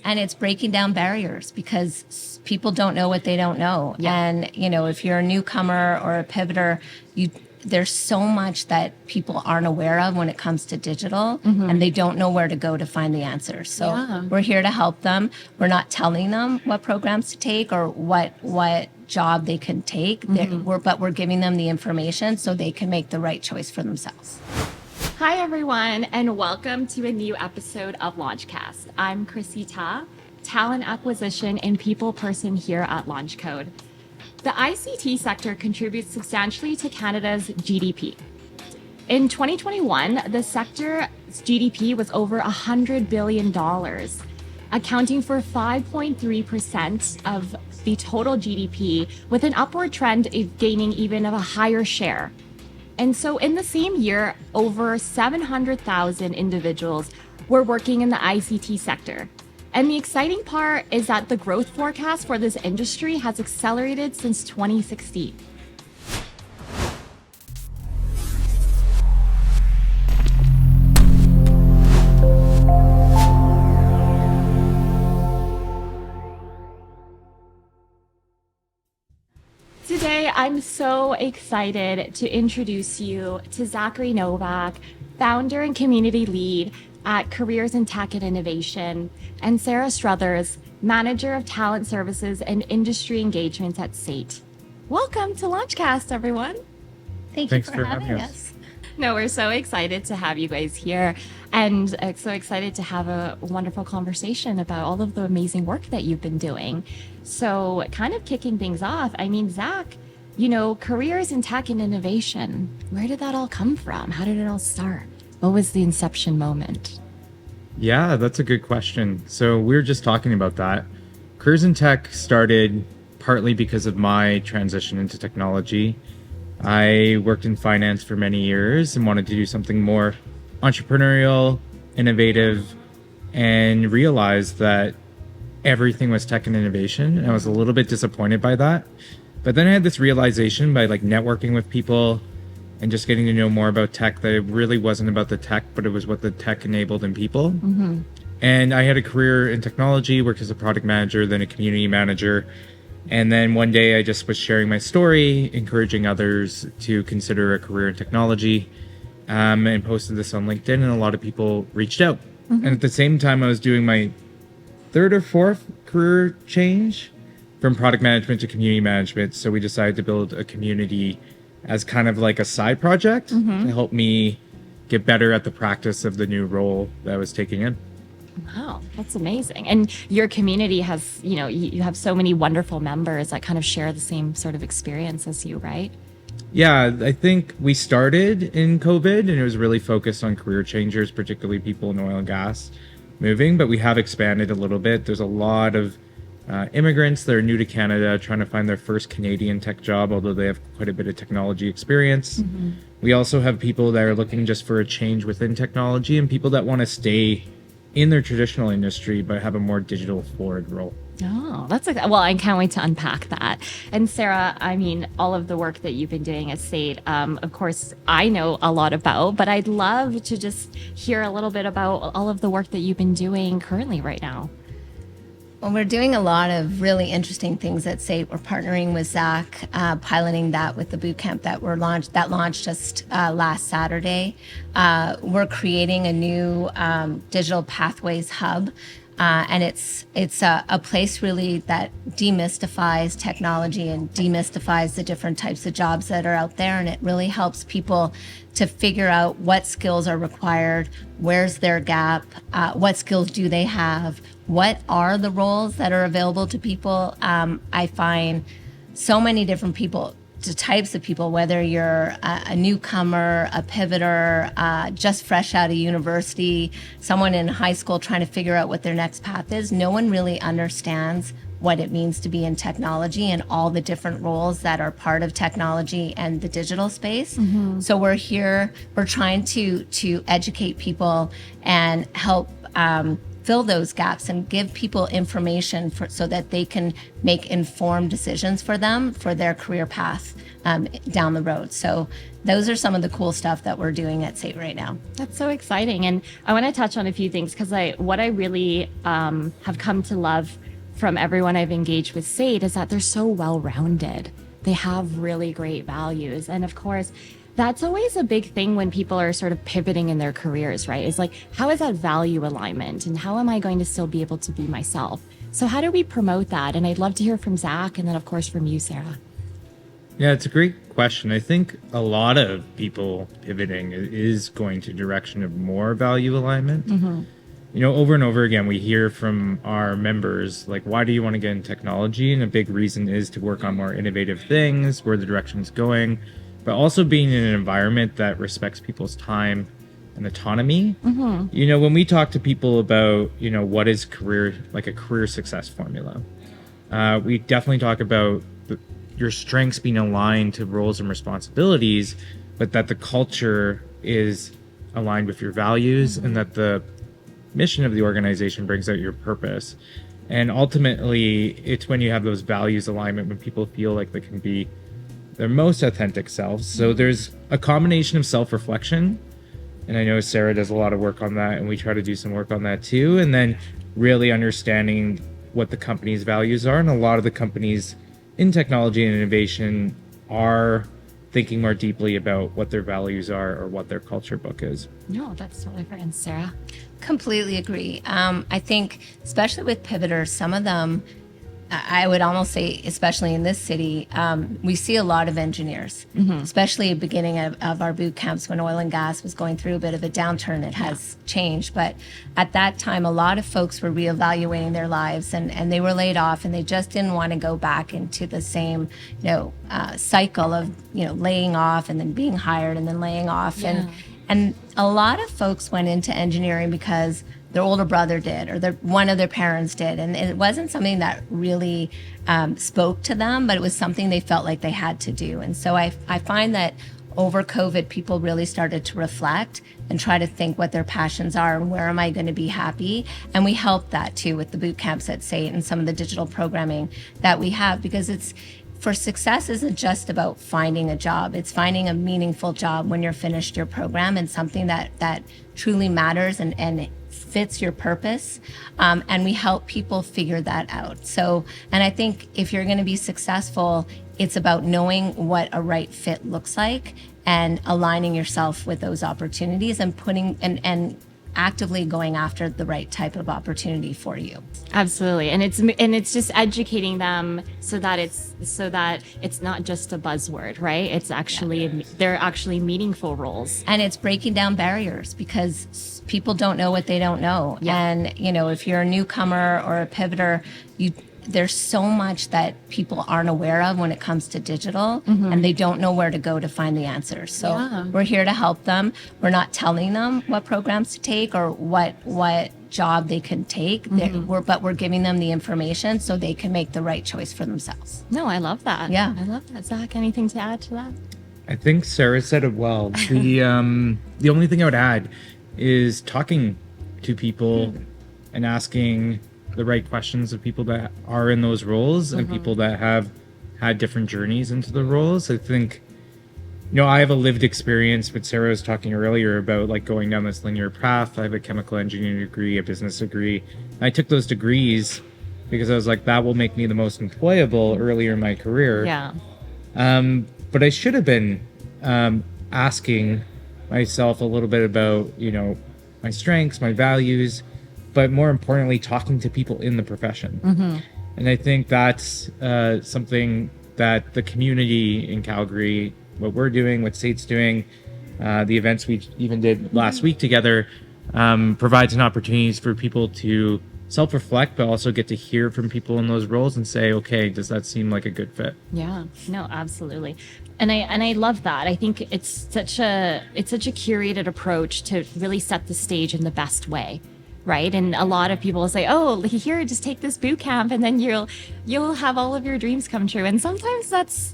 And it's breaking down barriers because people don't know what they don't know. Yeah. And, if you're a newcomer or a pivoter, there's so much that people aren't aware of when it comes to digital, and they don't know where to go to find the answers. So we're here to help them. We're not telling them what programs to take or what job they can take, but we're giving them the information so they can make the right choice for themselves. Hi, everyone, and welcome to a new episode of Launchcast. I'm Chrissy, talent acquisition and people person here at Launchcode. The ICT sector contributes substantially to Canada's GDP. In 2021, the sector's GDP was over $100 billion, accounting for 5.3% of the total GDP, with an upward trend of gaining even of a higher share. And so in the same year, over 700,000 individuals were working in the ICT sector. And the exciting part is that the growth forecast for this industry has accelerated since 2016. Today, I'm so excited to introduce you to Zachary Novak, founder and community lead at Careers in Tech and Innovation, and Sara Struthers, manager of talent services and industry engagements at SAIT. Welcome to Launchcast, everyone. Thanks for having us. No, we're so excited to have you guys here, and so excited to have a wonderful conversation about all of the amazing work that you've been doing. So kind of kicking things off, Zach, careers in tech and innovation, where did that all come from? How did it all start? What was the inception moment? Yeah, that's a good question. So we were just talking about that. Careers in Tech started partly because of my transition into technology. I worked in finance for many years and wanted to do something more entrepreneurial, innovative, and realized that everything was tech and innovation. And I was a little bit disappointed by that. But then I had this realization by networking with people and just getting to know more about tech that it really wasn't about the tech, but it was what the tech enabled in people. Mm-hmm. And I had a career in technology, worked as a product manager, then a community manager. And then one day I just was sharing my story, encouraging others to consider a career in technology, and posted this on LinkedIn, and a lot of people reached out. Mm-hmm. And at the same time, I was doing my third or fourth career change from product management to community management. So we decided to build a community as kind of like a side project to help me get better at the practice of the new role that I was taking in. Wow, that's amazing. And your community has, you have so many wonderful members that kind of share the same sort of experience as you, right? Yeah, I think we started in COVID and it was really focused on career changers, particularly people in oil and gas moving, but we have expanded a little bit. There's a lot of immigrants that are new to Canada trying to find their first Canadian tech job, although they have quite a bit of technology experience. Mm-hmm. We also have people that are looking just for a change within technology and people that want to stay in their traditional industry but have a more digital forward role. Oh, well, I can't wait to unpack that. And Sara, all of the work that you've been doing at SAIT, of course, I know a lot about, but I'd love to just hear a little bit about all of the work that you've been doing currently right now. Well, we're doing a lot of really interesting things at SAIT. We're partnering with Zach, piloting that with the bootcamp that launched just last Saturday. We're creating a new digital pathways hub, and it's a place really that demystifies technology and demystifies the different types of jobs that are out there, and it really helps people to figure out what skills are required, where's their gap, what skills do they have, what are the roles that are available to people. I find so many different types of people, whether you're a newcomer, a pivoter, just fresh out of university, someone in high school trying to figure out what their next path is. No one really understands what it means to be in technology and all the different roles that are part of technology and the digital space. Mm-hmm. So we're trying to educate people and help fill those gaps and give people information so that they can make informed decisions for them for their career path down the road. So those are some of the cool stuff that we're doing at SAIT right now. That's so exciting. And I want to touch on a few things because what I really have come to love from everyone I've engaged with SAIT is that they're so well-rounded. They have really great values. And of course, that's always a big thing when people are sort of pivoting in their careers, right? Is like, how is that value alignment and how am I going to still be able to be myself? So how do we promote that? And I'd love to hear from Zach and then of course from you, Sara. Yeah, it's a great question. I think a lot of people pivoting is going to direction of more value alignment. You know, over and over again, we hear from our members, like, why do you want to get in technology? And a big reason is to work on more innovative things, where the direction is going, but also being in an environment that respects people's time and autonomy. You know, when we talk to people about, you know, what is career, like a career success formula, we definitely talk about your strengths being aligned to roles and responsibilities, but that the culture is aligned with your values and that the mission of the organization brings out your purpose. And ultimately, it's when you have those values alignment, when people feel like they can be their most authentic selves. So there's a combination of self-reflection, and I know Sara does a lot of work on that, and we try to do some work on that too, and then really understanding what the company's values are. And a lot of the companies in technology and innovation are thinking more deeply about what their values are or what their culture book is. No, that's totally fair. And Sara? Completely agree. I think, especially with pivoters, some of them, I would almost say, especially in this city, we see a lot of engineers, especially at the beginning of our boot camps when oil and gas was going through a bit of a downturn. It has changed. But at that time, a lot of folks were reevaluating their lives and they were laid off and they just didn't want to go back into the same, cycle of, laying off and then being hired and then laying off. And a lot of folks went into engineering because their older brother did, or one of their parents did. And it wasn't something that really spoke to them, but it was something they felt like they had to do. And so I find that over COVID, people really started to reflect and try to think what their passions are and where am I going to be happy. And we help that too with the boot camps at SAIT and some of the digital programming that we have, because for success isn't just about finding a job. It's finding a meaningful job when you're finished your program and something that truly matters and fits your purpose. And we help people figure that out. So, and I think if you're going to be successful, it's about knowing what a right fit looks like and aligning yourself with those opportunities and putting and actively going after the right type of opportunity for you. Absolutely. And it's just educating them so that it's not just a buzzword, right? It's actually they're actually meaningful roles. And it's breaking down barriers because people don't know what they don't know. And if you're a newcomer or a pivoter, there's so much that people aren't aware of when it comes to digital, and they don't know where to go to find the answers. So we're here to help them. We're not telling them what programs to take or what job they can take, but we're giving them the information so they can make the right choice for themselves. No, I love that. Yeah. I love that. Zach, anything to add to that? I think Sara said it well. The only thing I would add is talking to people and asking the right questions of people that are in those roles and people that have had different journeys into the roles. I think, I have a lived experience, but Sara was talking earlier about like going down this linear path. I have a chemical engineering degree, a business degree. And I took those degrees because I was like, that will make me the most employable earlier in my career. Yeah. But I should have been asking myself a little bit about, my strengths, my values, but more importantly, talking to people in the profession. And I think that's something that the community in Calgary, what we're doing, what SAIT's doing, the events we even did last week together, provides an opportunities for people to self-reflect, but also get to hear from people in those roles and say, okay, does that seem like a good fit? Yeah, no, absolutely. And I love that. I think it's such a curated approach to really set the stage in the best way. Right. And a lot of people say, oh, here, just take this boot camp and then you'll have all of your dreams come true. And sometimes that's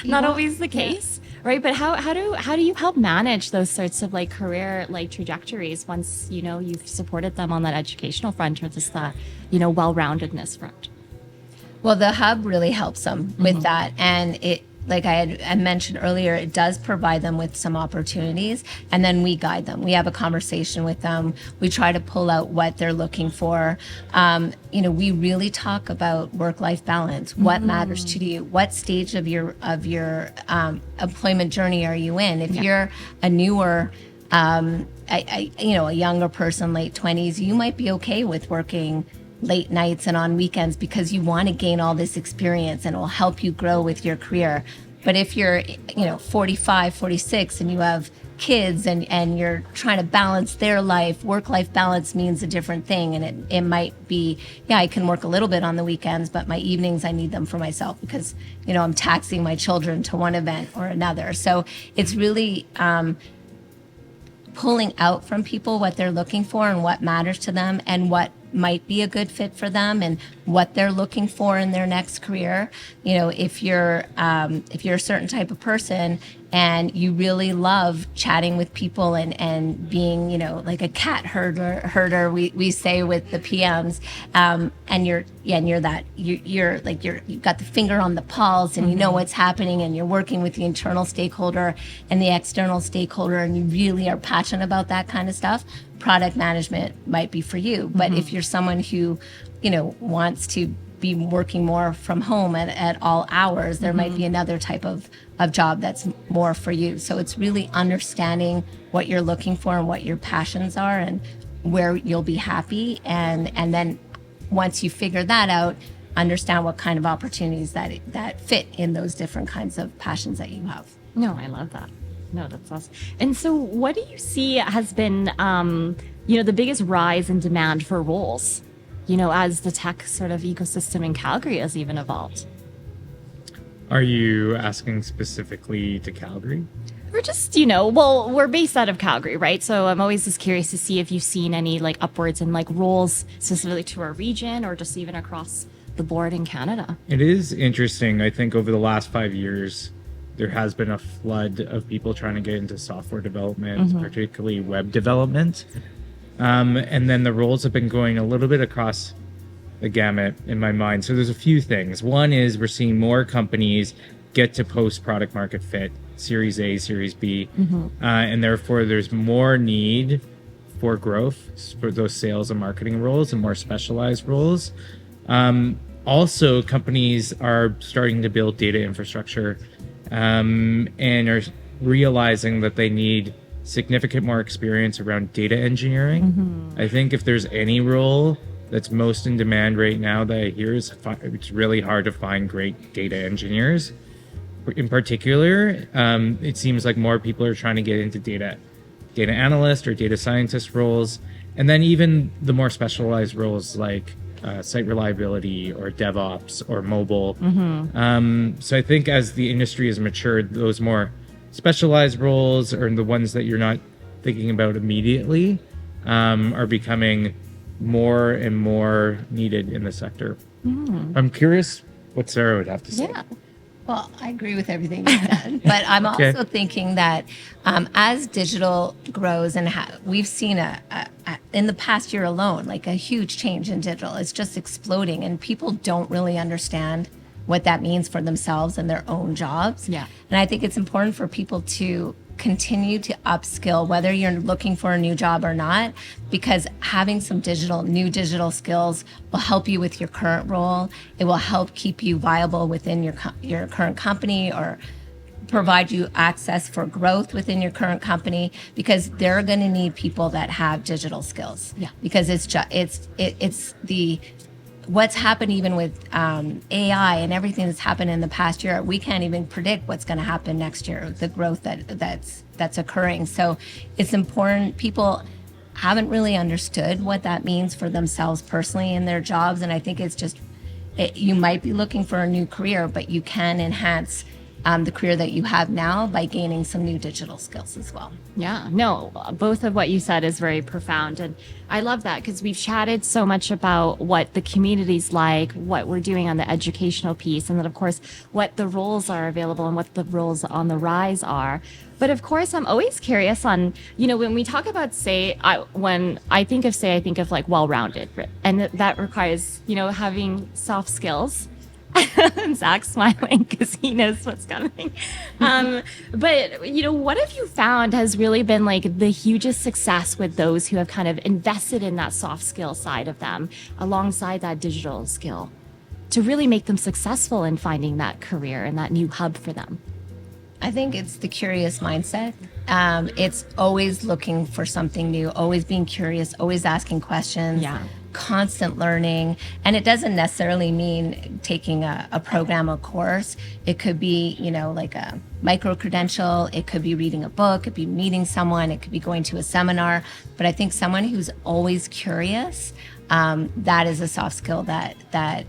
not always the case. Right, but how do you help manage those sorts of like career like trajectories once you've supported them on that educational front or just that well-roundedness front? Well, the hub really helps them with that. And it, like I mentioned earlier, it does provide them with some opportunities. And then we guide them. We have a conversation with them. We try to pull out what they're looking for. We really talk about work-life balance. What matters to you? What stage of your employment journey are you in? If you're a newer a younger person, late 20s, you might be okay with working late nights and on weekends because you want to gain all this experience and it will help you grow with your career. But if you're 45, 46 and you have kids and you're trying to balance their life, work-life balance means a different thing. And it might be, I can work a little bit on the weekends, but my evenings, I need them for myself because, I'm taxing my children to one event or another. So it's really pulling out from people what they're looking for and what matters to them and what might be a good fit for them and what they're looking for in their next career. If you're a certain type of person and you really love chatting with people and being, like a cat herder, we say with the PMs, and you've got the finger on the pulse and you know what's happening and you're working with the internal stakeholder and the external stakeholder and you really are passionate about that kind of stuff, product management might be for you. But if you're someone who, wants to be working more from home at all hours, there might be another type of job that's more for you. So it's really understanding what you're looking for and what your passions are and where you'll be happy. And then once you figure that out, understand what kind of opportunities that fit in those different kinds of passions that you have. No, I love that. No, that's awesome. And so what do you see has been, the biggest rise in demand for roles, as the tech sort of ecosystem in Calgary has even evolved? Are you asking specifically to Calgary? We're just, we're based out of Calgary, right? So I'm always just curious to see if you've seen any like upwards in like roles specifically to our region or just even across the board in Canada. It is interesting. I think over the last 5 years, there has been a flood of people trying to get into software development, particularly web development. And then the roles have been going a little bit across the gamut in my mind. So there's a few things. One is we're seeing more companies get to post product market fit, Series A, Series B. And therefore there's more need for growth for those sales and marketing roles and more specialized roles. Also, companies are starting to build data infrastructure and are realizing that they need significant more experience around data engineering. I think if there's any role that's most in demand right now that I hear is it's really hard to find great data engineers. In particular, it seems like more people are trying to get into data analyst or data scientist roles, and then even the more specialized roles like site reliability or DevOps or mobile. So I think as the industry has matured, those more specialized roles or the ones that you're not thinking about immediately are becoming more and more needed in the sector. I'm curious what Sara would have to say. Yeah. Well, I agree with everything you said, but I'm also thinking that as digital grows, and we've seen in the past year alone, like a huge change in digital. It's just exploding, and people don't really understand what that means for themselves and their own jobs. Yeah. And I think it's important for people to continue to upskill, whether you're looking for a new job or not, because having some new digital skills will help you with your current role. It will help keep you viable within your current company or provide you access for growth within your current company, because they're going to need people that have digital skills. Yeah. Because what's happened even with AI and everything that's happened in the past year, we can't even predict what's going to happen next year, the growth that's occurring. So it's important. People haven't really understood what that means for themselves personally in their jobs. And I think it's just, you might be looking for a new career, but you can enhance the career that you have now by gaining some new digital skills as well. Yeah, no, both of what you said is very profound. And I love that because we've chatted so much about what the community's like, what we're doing on the educational piece, and then, of course, what the roles are available and what the roles on the rise are. But of course, I'm always curious on, when we talk about when I think of I think of like well-rounded, and that requires, having soft skills. Zach's smiling because he knows what's coming. But, what have you found has really been like the hugest success with those who have kind of invested in that soft skill side of them alongside that digital skill to really make them successful in finding that career and that new hub for them? I think it's the curious mindset. It's always looking for something new, always being curious, always asking questions. Yeah. Constant learning. And it doesn't necessarily mean taking a program or course. It could be, like a micro credential. It could be reading a book. It could be meeting someone. It could be going to a seminar. But I think someone who's always curious, that is a soft skill that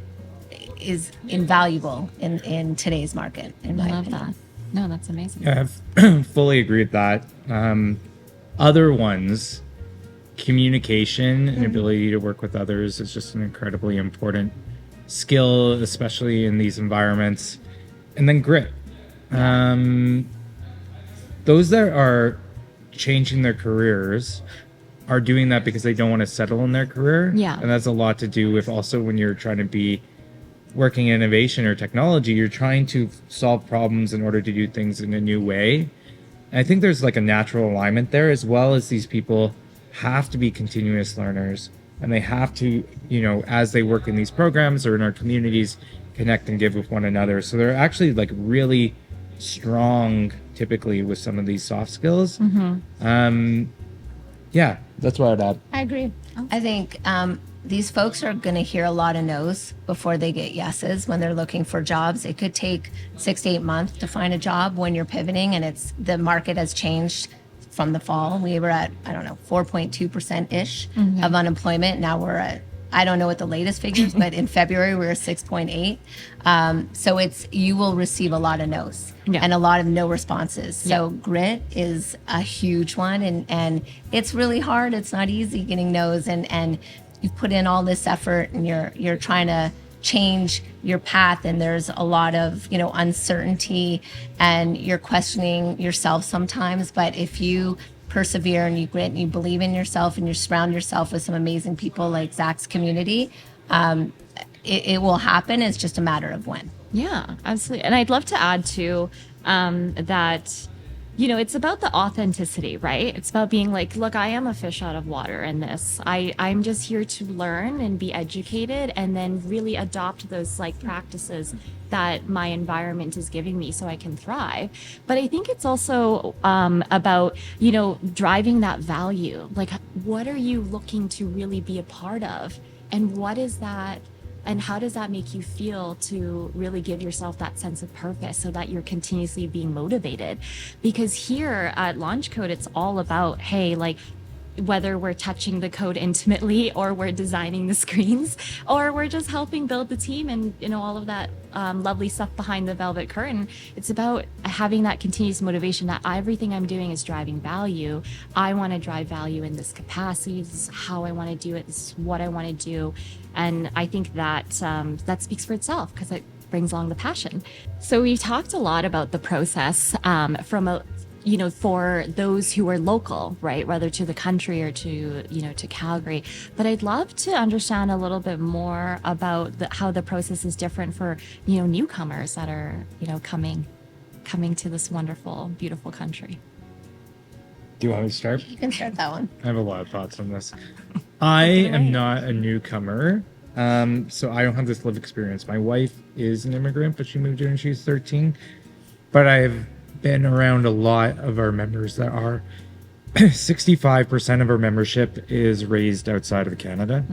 is invaluable in today's market, in my opinion. That. No, that's amazing. Yeah, I fully agree with that. Other ones, communication and ability to work with others is just an incredibly important skill, especially in these environments. And then grit. Those that are changing their careers are doing that because they don't want to settle in their career. Yeah. And that's a lot to do with also when you're trying to be working in innovation or technology, you're trying to solve problems in order to do things in a new way. And I think there's like a natural alignment there, as well as these people have to be continuous learners, and they have to, as they work in these programs or in our communities, connect and give with one another. So they're actually like really strong typically with some of these soft skills. Yeah, that's what I'd add. I agree. I think these folks are going to hear a lot of no's before they get yeses when they're looking for jobs. It could take 6 to 8 months to find a job when you're pivoting, and the market has changed from the fall. We were at, 4.2%-ish of unemployment. Now we're at, I don't know what the latest figures, but in February we were 6.8. So you will receive a lot of no's and a lot of no responses. So grit is a huge one, and it's really hard. It's not easy getting no's, and you've put in all this effort, and you're trying to change your path, and there's a lot of uncertainty, and you're questioning yourself sometimes. But if you persevere and you grit and you believe in yourself and you surround yourself with some amazing people like Zach's community, it will happen. It's just a matter of when. Yeah, absolutely. And I'd love to add too that it's about the authenticity, right? It's about being like, look, I am a fish out of water in this. I'm just here to learn and be educated, and then really adopt those like practices that my environment is giving me so I can thrive. But I think it's also about, driving that value. Like, what are you looking to really be a part of? And what is that? And how does that make you feel to really give yourself that sense of purpose so that you're continuously being motivated? Because here at Launchcode, it's all about, hey, like, whether we're touching the code intimately, or we're designing the screens, or we're just helping build the team and all of that lovely stuff behind the velvet curtain, it's about having that continuous motivation that everything I'm doing is driving value. I want to drive value in this capacity. This is how I want to do it. This is what I want to do. And I think that that speaks for itself, because it brings along the passion. So we talked a lot about the process for those who are local, right? Whether to the country or to Calgary. But I'd love to understand a little bit more about how the process is different for, newcomers that are, coming to this wonderful, beautiful country. Do you want me to start? You can start that one. I have a lot of thoughts on this. I am not a newcomer, so I don't have this lived experience. My wife is an immigrant, but she moved here when she was 13. But I've been around a lot of our members that are 65% of our membership is raised outside of Canada.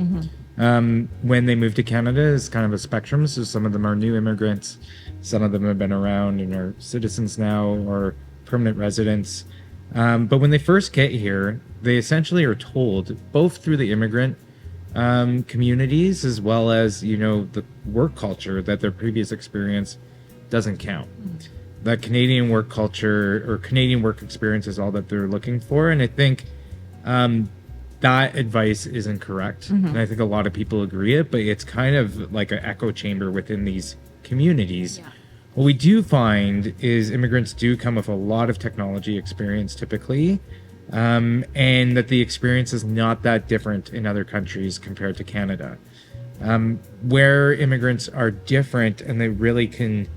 When they move to Canada, is kind of a spectrum. So some of them are new immigrants, some of them have been around and are citizens now or permanent residents. But when they first get here, they essentially are told, both through the immigrant communities as well as the work culture, that their previous experience doesn't count. that Canadian work culture or Canadian work experience is all that they're looking for. And I think that advice isn't correct. And I think a lot of people agree it, but it's kind of like an echo chamber within these communities. Yeah. What we do find is immigrants do come with a lot of technology experience typically, and that the experience is not that different in other countries compared to Canada. Where immigrants are different and they really can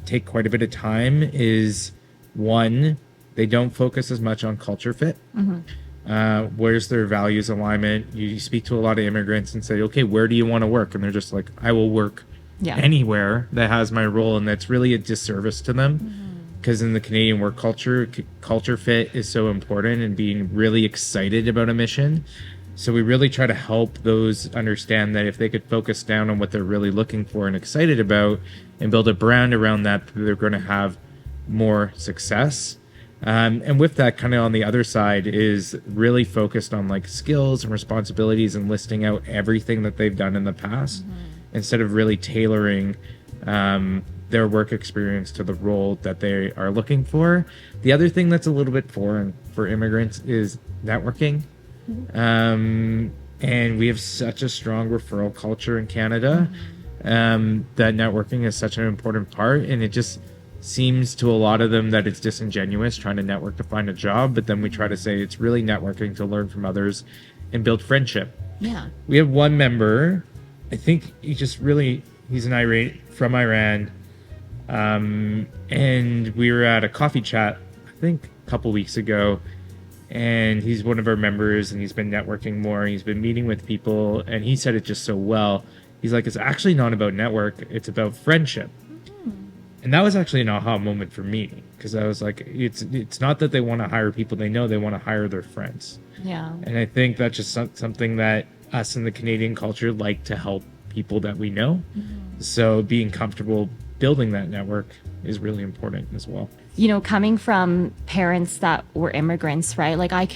take quite a bit of time is, one, they don't focus as much on culture fit. Where's their values alignment? You speak to a lot of immigrants and say, okay, where do you want to work? And they're just like, I will work anywhere that has my role. And that's really a disservice to them, because in the Canadian work culture, culture fit is so important, and being really excited about a mission. So we really try to help those understand that if they could focus down on what they're really looking for and excited about and build a brand around that, they're going to have more success. And with that, kind of on the other side, is really focused on like skills and responsibilities and listing out everything that they've done in the past, instead of really tailoring their work experience to the role that they are looking for. The other thing that's a little bit foreign for immigrants is networking. And we have such a strong referral culture in Canada, that networking is such an important part, and it just seems to a lot of them that it's disingenuous trying to network to find a job, but then we try to say it's really networking to learn from others and build friendship. Yeah. We have one member, I think he's an Iranian from Iran, and we were at a coffee chat, I think a couple weeks ago, and he's one of our members, and he's been networking more, he's been meeting with people, and he said it just so well. He's like, it's actually not about network, it's about friendship. And that was actually an aha moment for me, because I was like, it's not that they want to hire people they know, they want to hire their friends. Yeah. And I think that's just something that us in the Canadian culture like to help people that we know. So being comfortable building that network is really important as well. You know, coming from parents that were immigrants, right? Like I've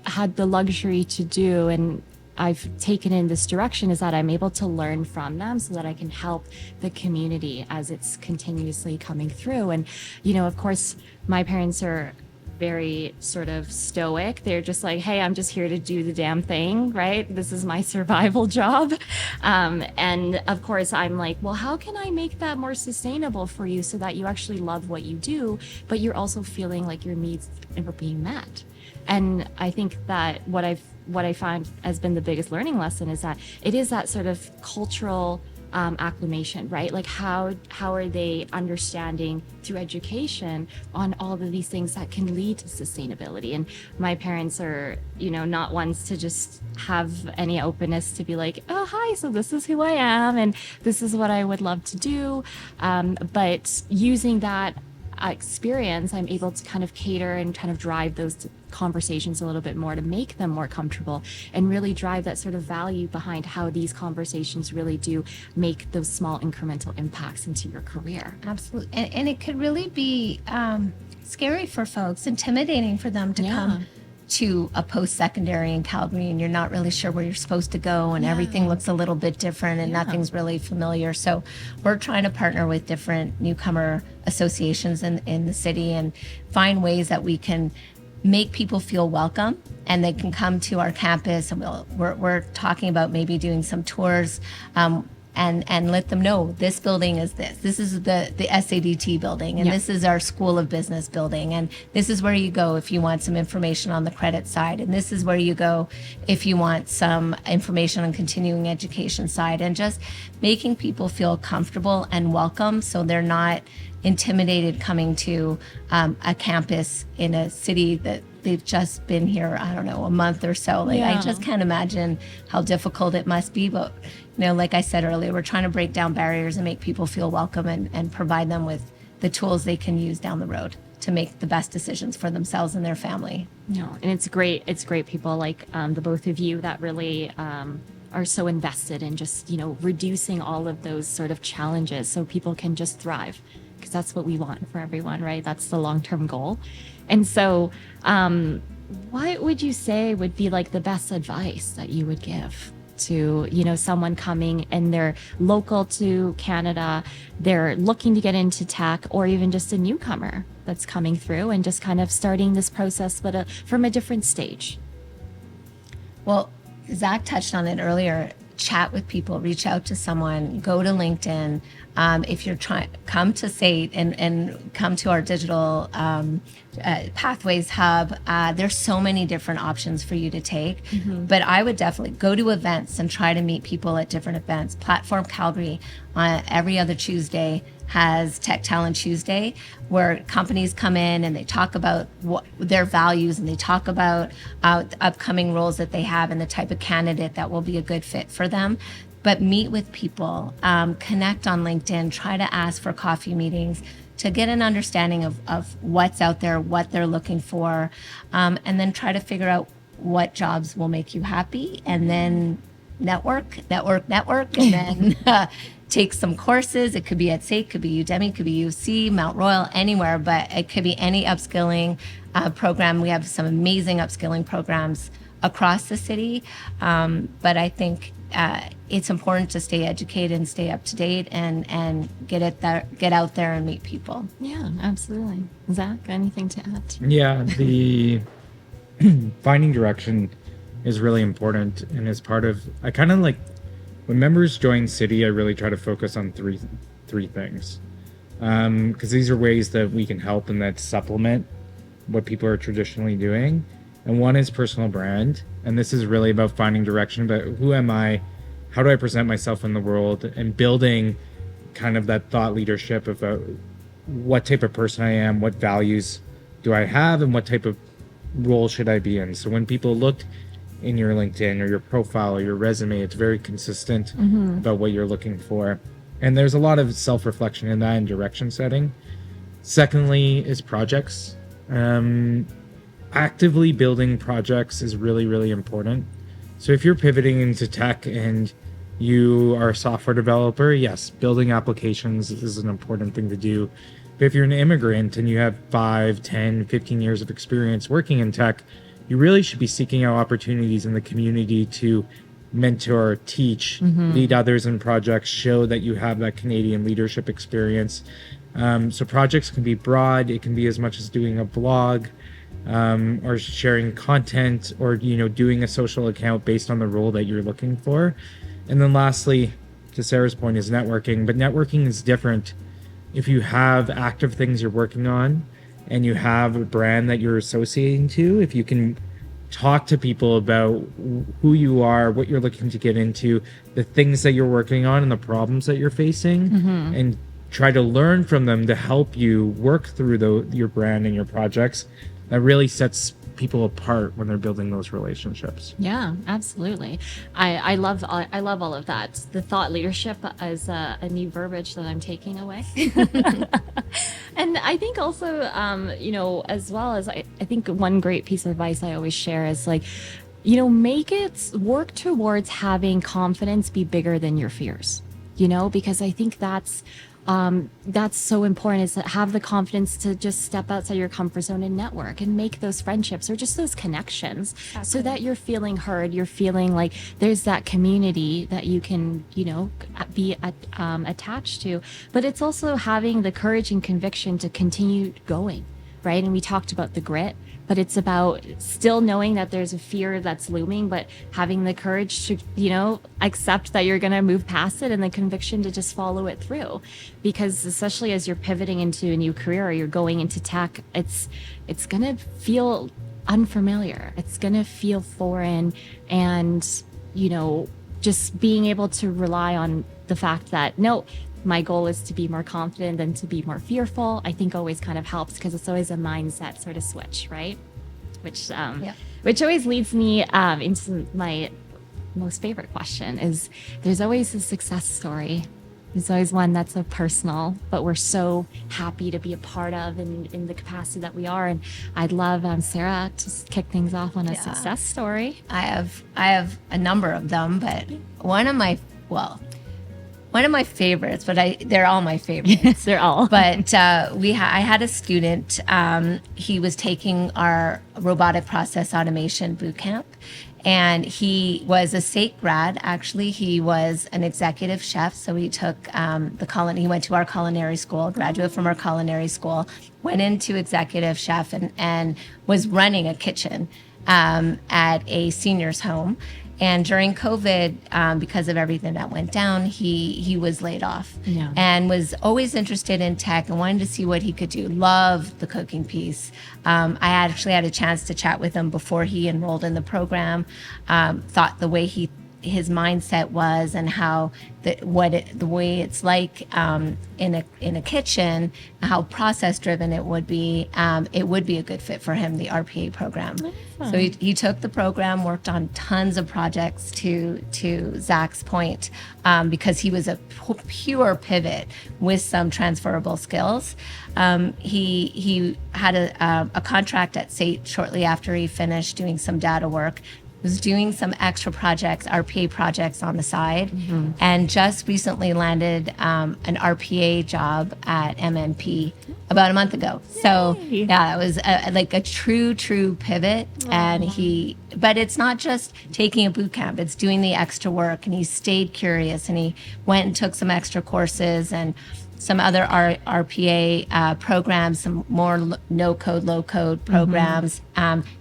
had the luxury to do, and I've taken in this direction, is that I'm able to learn from them so that I can help the community as it's continuously coming through. And, you know, of course, my parents are very sort of stoic. They're just like, hey, I'm just here to do the damn thing, right? This is my survival job. And of course, I'm like, well, how can I make that more sustainable for you so that you actually love what you do, but you're also feeling like your needs are being met? And I think that what I find has been the biggest learning lesson is that it is that sort of cultural acclimation, right? Like how are they understanding through education on all of these things that can lead to sustainability? And my parents are, you know, not ones to just have any openness to be like, oh, hi, so this is who I am and this is what I would love to do. But using that experience, I'm able to kind of cater and kind of drive those conversations a little bit more to make them more comfortable and really drive that sort of value behind how these conversations really do make those small incremental impacts into your career. Absolutely. And it could really be scary for folks, intimidating for them to come to a post-secondary in Calgary, and you're not really sure where you're supposed to go, and everything looks a little bit different, and nothing's really familiar. So we're trying to partner with different newcomer associations in the city and find ways that we can make people feel welcome, and they can come to our campus, and we're talking about maybe doing some tours, and let them know this building is this is the SAIT building, and this is our School of Business building, and this is where you go if you want some information on the credit side, and this is where you go if you want some information on continuing education side, and just making people feel comfortable and welcome so they're not intimidated coming to a campus in a city that they've just been here, I don't know, a month or so. Like I just can't imagine how difficult it must be. But, you know, like I said earlier, we're trying to break down barriers and make people feel welcome and provide them with the tools they can use down the road to make the best decisions for themselves and their family. No, and it's great people like the both of you that really are so invested in just, you know, reducing all of those sort of challenges so people can just thrive. Because that's what we want for everyone, right? That's the long-term goal. And so what would you say would be like the best advice that you would give to, someone coming and they're local to Canada, they're looking to get into tech, or even just a newcomer that's coming through and just kind of starting this process, but from a different stage? Well, Zach touched on it earlier. Chat with people, reach out to someone, go to LinkedIn. If you're trying, come to SAIT and come to our digital Pathways Hub. There's so many different options for you to take, but I would definitely go to events and try to meet people at different events. Platform Calgary every other Tuesday has Tech Talent Tuesday, where companies come in and they talk about their values, and they talk about upcoming roles that they have and the type of candidate that will be a good fit for them. But meet with people, connect on LinkedIn, try to ask for coffee meetings to get an understanding of what's out there, what they're looking for, and then try to figure out what jobs will make you happy, and then network, and then take some courses. It could be at SAIT, could be Udemy, could be UC, Mount Royal, anywhere, but it could be any upskilling program. We have some amazing upskilling programs across the city, but I think it's important to stay educated and stay up to date and get out there and meet people. Yeah, absolutely. Zach, anything to add? Yeah, the finding direction is really important, and as part of, I kind of like, when members join CITI, I really try to focus on three things, because these are ways that we can help and that supplement what people are traditionally doing. And one is personal brand, and this is really about finding direction. But who am I? How do I present myself in the world? And building kind of that thought leadership about what type of person I am, what values do I have, and what type of role should I be in. So when people look in your LinkedIn or your profile or your resume, it's very consistent about what you're looking for. And there's a lot of self-reflection in that and direction setting. Secondly is projects. Actively building projects is really, really important. So if you're pivoting into tech and you are a software developer, yes, building applications is an important thing to do. But if you're an immigrant and you have 5, 10, 15 years of experience working in tech, you really should be seeking out opportunities in the community to mentor, teach, lead others in projects, show that you have that Canadian leadership experience. So projects can be broad. It can be as much as doing a blog, or sharing content, or doing a social account based on the role that you're looking for. And then lastly, to Sarah's point, is networking. But networking is different if you have active things you're working on and you have a brand that you're associating to. If you can talk to people about who you are, what you're looking to get into, the things that you're working on and the problems that you're facing, and try to learn from them to help you work through your brand and your projects, that really sets people apart when they're building those relationships. Yeah, absolutely. I love all of that. The thought leadership is a new verbiage that I'm taking away. And I think also, as well as I think one great piece of advice I always share is work towards having confidence be bigger than your fears, because I think that's so important, is to have the confidence to just step outside your comfort zone and network and make those friendships or just those connections. Exactly. So that you're feeling heard, you're feeling like there's that community that you can, be attached to. But it's also having the courage and conviction to continue going, right? And we talked about the grit, but it's about still knowing that there's a fear that's looming, but having the courage to, accept that you're going to move past it, and the conviction to just follow it through. Because especially as you're pivoting into a new career or you're going into tech, it's going to feel unfamiliar. It's going to feel foreign, and, just being able to rely on the fact that, no, my goal is to be more confident than to be more fearful, I think always kind of helps, because it's always a mindset sort of switch, right? Which always leads me into my most favorite question is, there's always a success story. There's always one that's so personal, but we're so happy to be a part of in the capacity that we are. And I'd love Sara to kick things off on a success story. I have a number of them, but one of my favorites, but they're all my favorites. They're all. But I had a student. He was taking our robotic process automation boot camp, And he was a SAIT grad. Actually, he was an executive chef. So he took he went to our culinary school, graduate from our culinary school, went into executive chef and was running a kitchen at a senior's home. And during COVID, because of everything that went down, he was laid off and was always interested in tech and wanted to see what he could do. Loved the cooking piece. I actually had a chance to chat with him before he enrolled in the program. Thought the way his mindset was and how the way it's like in a kitchen, how process driven it would be a good fit for him, the RPA program. Awesome. So he took the program, worked on tons of projects to Zach's point, because he was a pure pivot with some transferable skills. He had a contract at SAIT shortly after he finished doing some data work, was doing some extra projects, RPA projects on the side, and just recently landed an RPA job at MNP about a month ago. So yeah, it was like a true pivot. And but it's not just taking a boot camp, it's doing the extra work. And he stayed curious and he went and took some extra courses and some other RPA programs, some more no-code, low-code programs,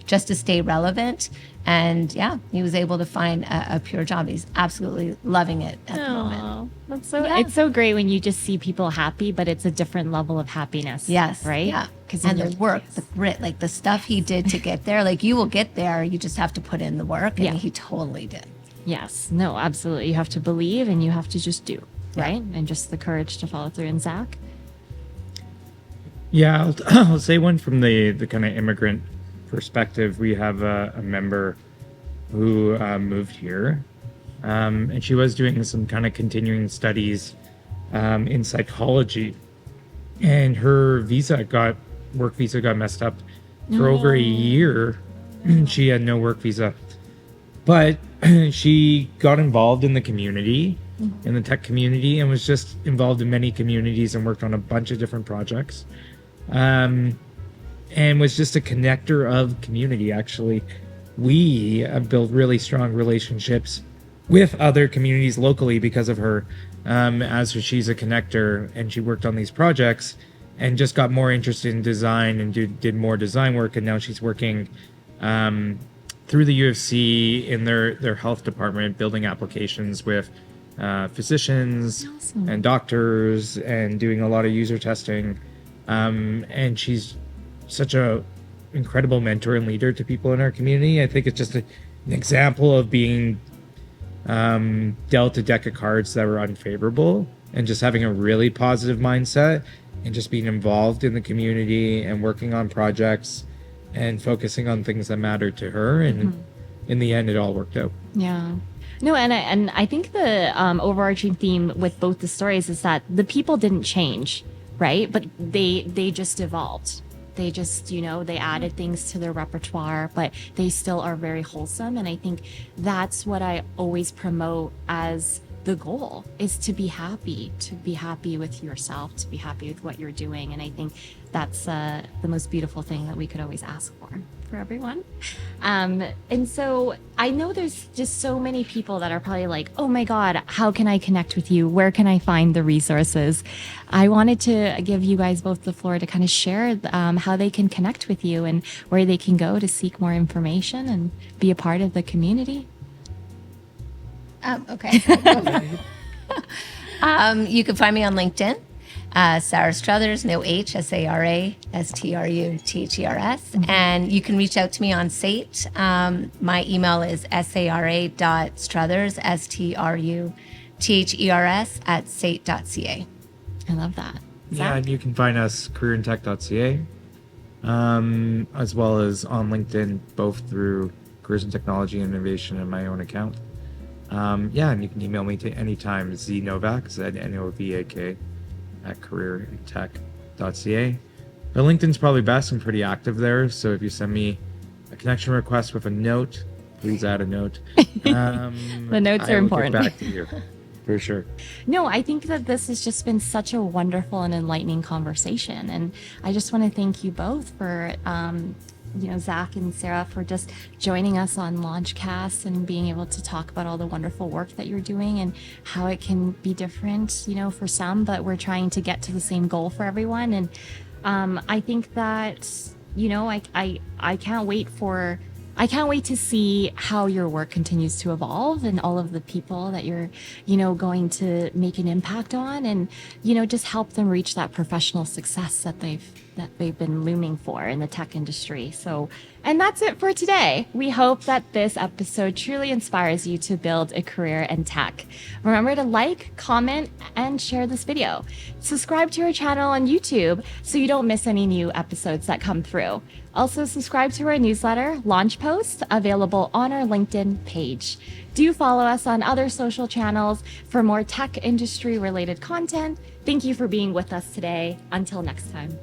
just to stay relevant. And yeah, he was able to find a pure job. He's absolutely loving it at the moment. That's it's so great when you just see people happy, but it's a different level of happiness. Yes. Right? Yeah. And the work, the grit, like the stuff he did to get there, like you will get there, you just have to put in the work. And he totally did. Yes. No, absolutely. You have to believe and you have to just do. Right? And just the courage to follow through. And Zach? Yeah, I'll say one from the kind of immigrant perspective. We have a member who moved here, and she was doing some kind of continuing studies in psychology, and her work visa got messed up for over a year. She had no work visa, but she got involved in the community, in the tech community, and was just involved in many communities and worked on a bunch of different projects. And was just a connector of community. Actually, we have built really strong relationships with other communities locally because of her, as she's a connector, and she worked on these projects and just got more interested in design and did more design work. And now she's working through the UFC in their health department, building applications with physicians and doctors and doing a lot of user testing. And she's such a incredible mentor and leader to people in our community. I think it's just an example of being dealt a deck of cards that were unfavorable and just having a really positive mindset and just being involved in the community and working on projects and focusing on things that matter to her. And in the end, it all worked out. Yeah. No, and I think the overarching theme with both the stories is that the people didn't change, right? But they just evolved. They just, they added things to their repertoire, but they still are very wholesome. And I think that's what I always promote as the goal, is to be happy with yourself, to be happy with what you're doing. And I think that's the most beautiful thing that we could always ask for everyone. And so I know there's just so many people that are probably like, oh my God, how can I connect with you? Where can I find the resources? I wanted to give you guys both the floor to kind of share how they can connect with you and where they can go to seek more information and be a part of the community. Okay. You can find me on LinkedIn. Sara Struthers, no H, Sara Struthers. And you can reach out to me on SAIT. My email is sara.struthers, Struthers, @sait.ca. I love that. Yeah, and you can find us careerintech.ca, as well as on LinkedIn, both through Careers in Technology and Innovation and my own account. And you can email me to anytime, Novak, ZNOVAK, @careerintech.ca. But LinkedIn's probably best. I'm pretty active there, so if you send me a connection request with a note, please add a note. The notes are important. Get back to you, for sure. No, I think that this has just been such a wonderful and enlightening conversation, and I just want to thank you both for Zach and Sara for just joining us on Launchcast and being able to talk about all the wonderful work that you're doing and how it can be different, for some, but we're trying to get to the same goal for everyone. And I think that, I can't wait to see how your work continues to evolve and all of the people that you're, going to make an impact on and, just help them reach that professional success that they've been looming for in the tech industry. So, and that's it for today. We hope that this episode truly inspires you to build a career in tech. Remember to like, comment, and share this video. Subscribe to our channel on YouTube so you don't miss any new episodes that come through. Also, subscribe to our newsletter, Launch Post, available on our LinkedIn page. Do follow us on other social channels for more tech industry related content. Thank you for being with us today. Until next time.